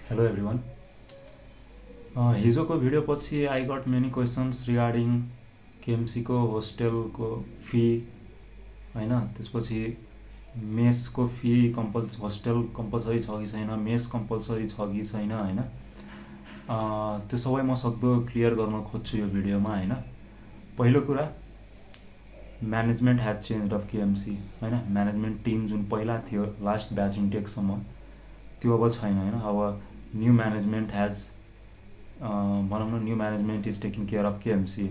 Hello everyone. हिजोको video पछि I got many questions regarding केएमसीको होस्टेलको फी हैन, त्यसपछि मेसको फी होस्टेल कम्पलसरी छ कि छैन, मेस कम्पलसरी छ कि छैन हैन, त्यो सबै म सक्दो क्लियर गर्न खोज्छु यो भिडियोमा हैन। पहिलो कुरा, म्यानेजमेन्ट ह्याज चेन्ज अफ केएमसी हैन। म्यानेजमेन्ट टिम जुन पहिला थियो लास्ट ब्याच इन्टेकसम्म त्यो अब छैन हैन। अब न्यू म्यानेजमेन्ट ह्याज भनौँ न new management is taking care of KMC.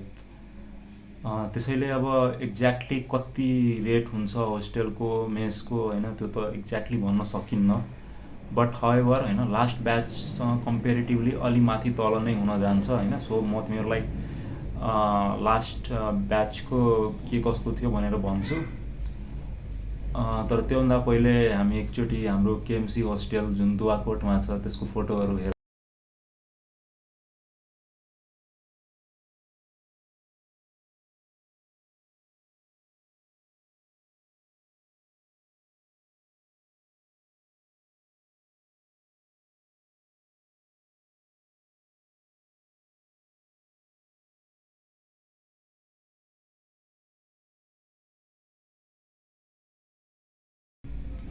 त्यसैले अब एक्ज्याक्टली कति रेट हुन्छ होस्टेलको मेसको हैन, त्यो त एक्ज्याक्टली भन्न सकिन्न। बट हाउएभर हैन, लास्ट ब्याचसँग कम्पेरिटिभली अलि माथि तल नै हुन जान्छ हैन। सो म तिमीहरूलाई लास्ट ब्याचको के कस्तो थियो भनेर भन्छु। तर त्योभन्दा पहिले हामी एकचोटि हाम्रो केएमसी होस्टेल जुन दुवाकोटमा छ त्यसको फोटोहरू हेर।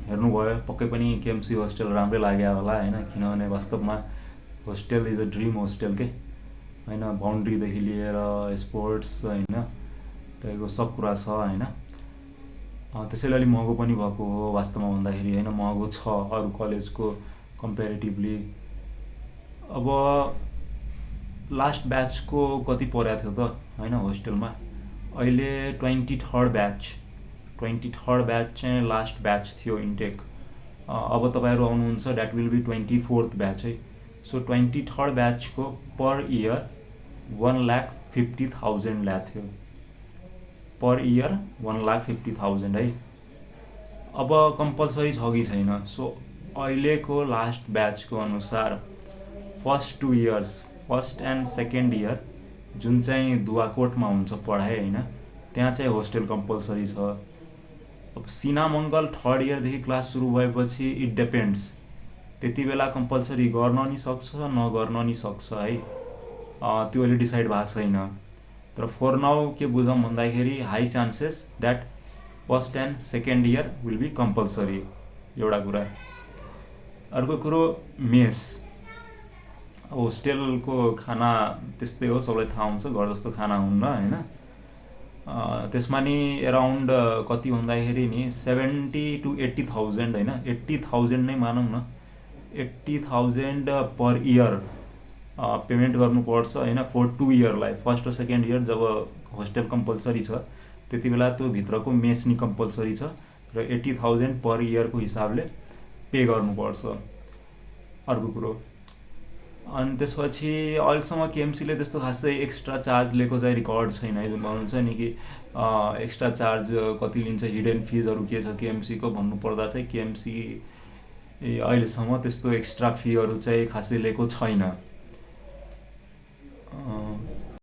हेर्नुभयो, पक्कै पनि केएमसी होस्टेल राम्रै लाग्यो होला हैन, किनभने वास्तवमा hostel is a dream hostel के हैन। बाउन्ड्रीदेखि लिएर स्पोर्ट्स हैन, तपाईँको सब कुरा छ हैन। त्यसैले अलिक महँगो पनि भएको हो वास्तवमा भन्दाखेरि हैन, महँगो छ अरू कलेजको कम्पेरिटिभली। अब लास्ट ब्याचको कति परेको थियो त हैन होस्टेलमा, अहिले 23rd ब्याच चाहिँ लास्ट ब्याच थियो इन्टेक। अब तपाईँहरू आउनुहुन्छ that will be 24th batch है। सो 23rd ब्याचको पर इयर 1,50,000 ल्याएको थियो, पर इयर 1,50,000 है। अब कम्पलसरी छ कि छैन? सो अहिलेको लास्ट ब्याचको अनुसार first 2 years, first and second year जुन चाहिँ दुवाकोटमा हुन्छ पढाइ हैन, त्यहाँ चाहिँ होस्टेल कम्पलसरी छ। अब सिनामङ्गल थर्ड इयरदेखि क्लास सुरु भएपछि इट डिपेन्ड्स, त्यति बेला कम्पलसरी गर्न नि सक्छ नगर्न नि सक्छ है, त्यो अहिले डिसाइड भएको छैन। तर फर नाउ के बुझौँ भन्दाखेरि high chances that first and second year will be compulsory, एउटा कुरा। अर्को कुरो मेस। होस्टेलको खाना त्यस्तै हो, सबलाई थाहा हुन्छ, घर जस्तो खाना हुन्न हैन। त्यसमा नि एराउन्ड कति भन्दाखेरि नि 70 to 80,000 हैन, 80,000 नै मानौँ न, 80,000 पर इयर पेमेन्ट गर्नुपर्छ हैन फर 2 इयरलाई। फर्स्ट र सेकेन्ड इयर जब होस्टेल कम्पलसरी छ त्यति बेला त्यो भित्रको मेस नि कम्पलसरी छ र 80,000 पर इयरको हिसाबले पे गर्नुपर्छ। अर्को कुरो, अनि त्यसपछि अहिलेसम्म केएमसीले त्यस्तो खासै एक्स्ट्रा चार्ज लिएको चाहिँ रिकर्ड छैन है। जुन भन्नुहुन्छ नि कि एक्स्ट्रा चार्ज कति लिन्छ, हिडन फिजहरू के छ केएमसीको भन्नुपर्दा चाहिँ केएमसी अहिलेसम्म त्यस्तो एक्स्ट्रा फीहरू चाहिँ खासै लिएको छैन।